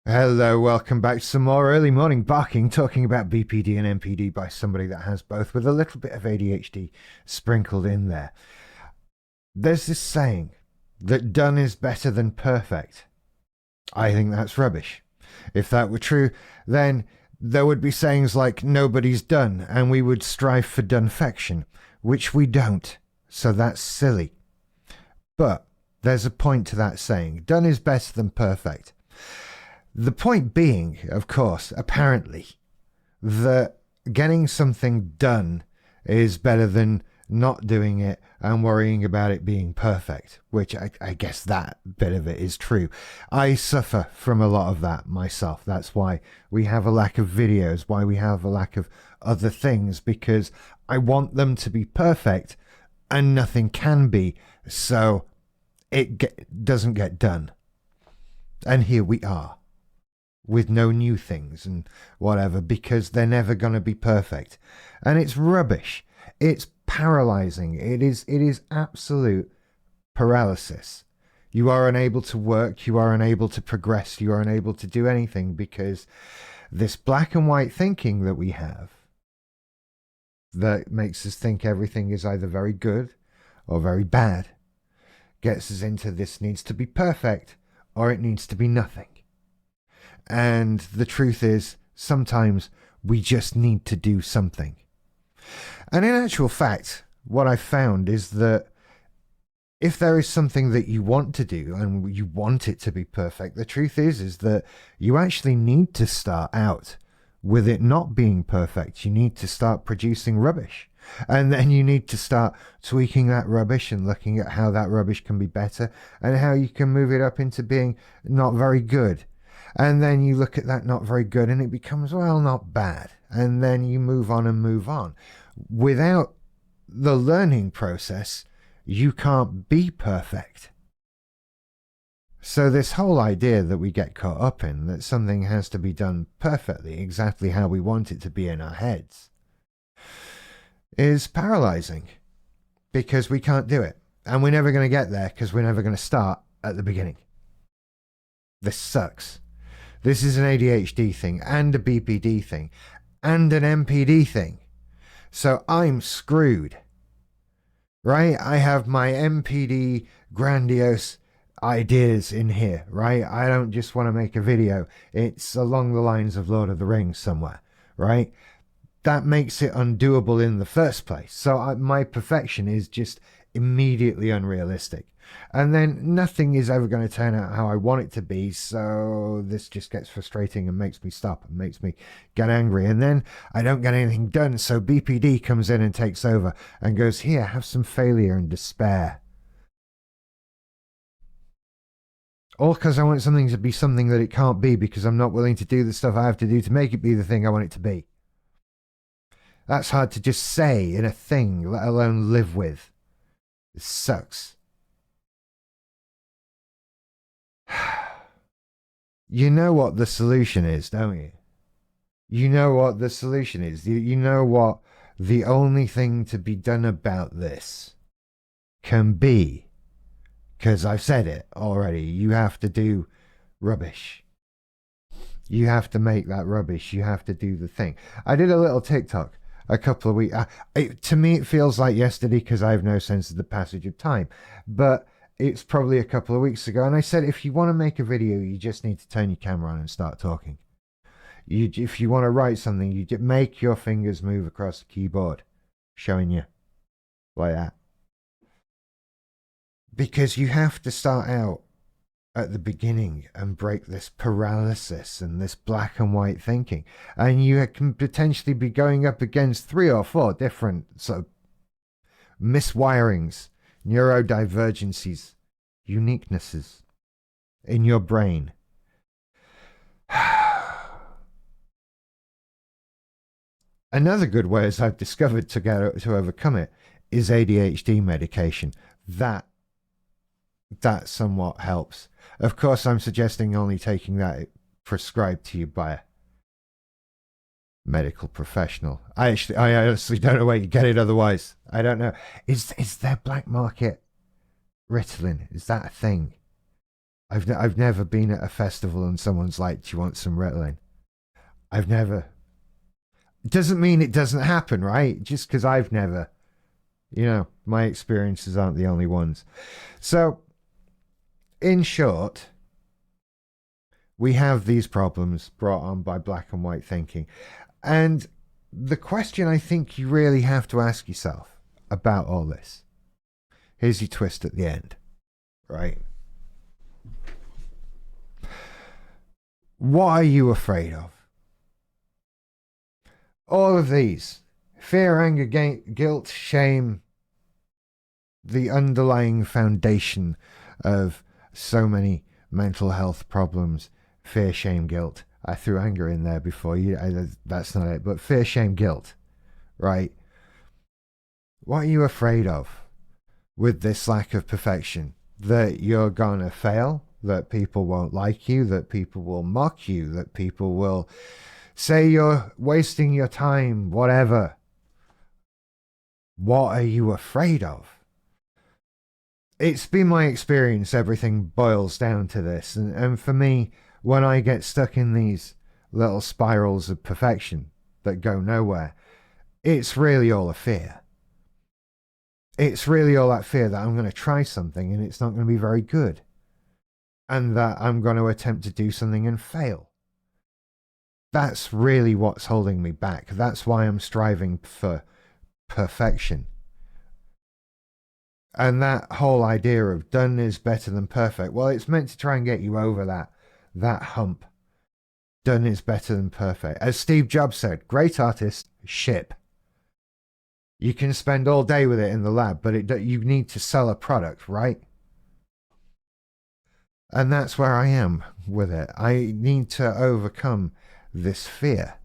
Hello, welcome back to some more early morning barking, talking about BPD and MPD by somebody that has both, with a little bit of ADHD sprinkled in there. There's this saying that done is better than perfect. I think that's rubbish. If that were true, then there would be sayings like nobody's done, and we would strive for donefection, which we don't, so that's silly. But there's a point to that saying. Done is better than perfect. The point being, of course, apparently, that getting something done is better than not doing it and worrying about it being perfect, which I guess that bit of it is true. I suffer from a lot of that myself. That's why we have a lack of videos, why we have a lack of other things, because I want them to be perfect and nothing can be, so it doesn't get done. And here we are, with no new things and whatever, because they're never going to be perfect. And it's rubbish. It's paralyzing. It is absolute paralysis. You are unable to work. You are unable to progress. You are unable to do anything because this black and white thinking that we have that makes us think everything is either very good or very bad gets us into this needs to be perfect or it needs to be nothing. And the truth is, sometimes we just need to do something. And in actual fact, what I've found is that if there is something that you want to do and you want it to be perfect, the truth is that you actually need to start out with it not being perfect. You need to start producing rubbish. And then you need to start tweaking that rubbish and looking at how that rubbish can be better and how you can move it up into being not very good. And then you look at that not very good and it becomes, well, not bad. And then you move on and move on. Without the learning process, you can't be perfect. So this whole idea that we get caught up in, that something has to be done perfectly, exactly how we want it to be in our heads, is paralyzing. Because we can't do it. And we're never going to get there because we're never going to start at the beginning. This sucks. This is an ADHD thing, and a BPD thing, and an MPD thing. So I'm screwed. Right? I have my MPD grandiose ideas in here, right? I don't just want to make a video. It's along the lines of Lord of the Rings somewhere, right? That makes it undoable in the first place. So my perfection is just immediately unrealistic. And then nothing is ever going to turn out how I want it to be, so this just gets frustrating and makes me stop and makes me get angry. And then I don't get anything done, so BPD comes in and takes over and goes, here, have some failure and despair. All because I want something to be something that it can't be because I'm not willing to do the stuff I have to do to make it be the thing I want it to be. That's hard to just say in a thing, let alone live with. It sucks. You know what the solution is, don't you? You know what the solution is. You know what the only thing to be done about this can be. Because I've said it already. You have to do rubbish. You have to make that rubbish. You have to do the thing. I did a little TikTok a couple of weeks. To me, it feels like yesterday because I have no sense of the passage of time. But it's probably a couple of weeks ago. And I said, if you want to make a video, you just need to turn your camera on and start talking. If you want to write something, you just make your fingers move across the keyboard, showing you like that. Because you have to start out at the beginning and break this paralysis and this black and white thinking. And you can potentially be going up against 3 or 4 different sort of miswirings, neurodivergencies, uniquenesses in your brain. Another good way, as I've discovered, to overcome it is ADHD medication. That somewhat helps. Of course, I'm suggesting only taking that prescribed to you by a medical professional. I honestly don't know where you get it otherwise. I don't know. Is there black market Ritalin? Is that a thing? I've never been at a festival and someone's like, "Do you want some Ritalin?" I've never. Doesn't mean it doesn't happen, right? Just because I've never, my experiences aren't the only ones. So, in short, we have these problems brought on by black and white thinking. And the question I think you really have to ask yourself about all this, here's your twist at the end, right? What are you afraid of? All of these: fear, anger, guilt, shame, the underlying foundation of so many mental health problems. Fear, shame, guilt. I threw anger in there before you. That's not it, but fear, shame, guilt, right? What are you afraid of with this lack of perfection? That you're gonna fail, that people won't like you, that people will mock you, that people will say you're wasting your time, whatever. What are you afraid of? It's been my experience, everything boils down to this. And for me, when I get stuck in these little spirals of perfection that go nowhere, it's really all a fear. It's really all that fear that I'm going to try something and it's not going to be very good. And that I'm going to attempt to do something and fail. That's really what's holding me back. That's why I'm striving for perfection. And that whole idea of done is better than perfect, well, it's meant to try and get you over that hump. Done is better than perfect. As Steve Jobs said, great artist, ship. You can spend all day with it in the lab, but you need to sell a product, right? And that's where I am with it. I need to overcome this fear.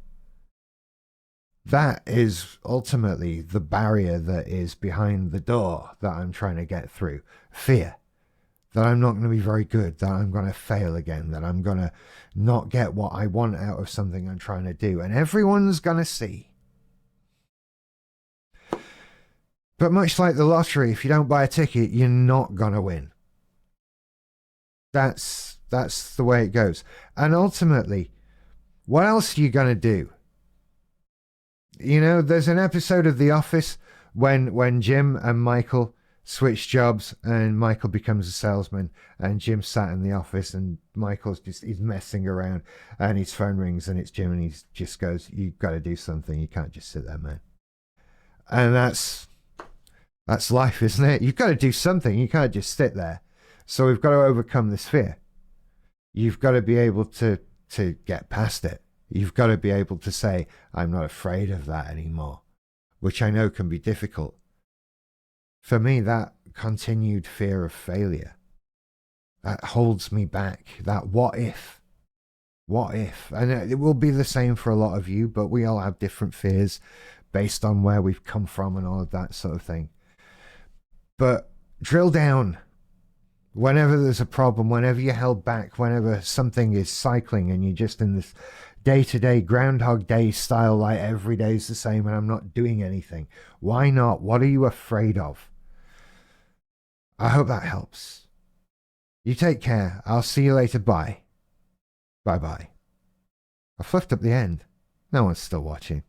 That is ultimately the barrier that is behind the door that I'm trying to get through. Fear. That I'm not going to be very good, that I'm going to fail again, that I'm going to not get what I want out of something I'm trying to do. And everyone's going to see. But much like the lottery, if you don't buy a ticket, you're not going to win. That's the way it goes. And ultimately, what else are you going to do? There's an episode of The Office when Jim and Michael switch jobs and Michael becomes a salesman and Jim sat in the office and he's messing around and his phone rings and it's Jim and he just goes, "You've got to do something. You can't just sit there, man." And that's life, isn't it? You've got to do something. You can't just sit there. So we've got to overcome this fear. You've got to be able to get past it. You've got to be able to say, "I'm not afraid of that anymore," which I know can be difficult. For me, that continued fear of failure, that holds me back. That what if? And it will be the same for a lot of you, but we all have different fears based on where we've come from and all of that sort of thing. But drill down. Whenever there's a problem, whenever you're held back, whenever something is cycling and you're just in this day-to-day Groundhog Day style, like every day is the same and I'm not doing anything. Why not? What are you afraid of? I hope that helps. You take care. I'll see you later. Bye. Bye-bye. I fluffed up the end. No one's still watching.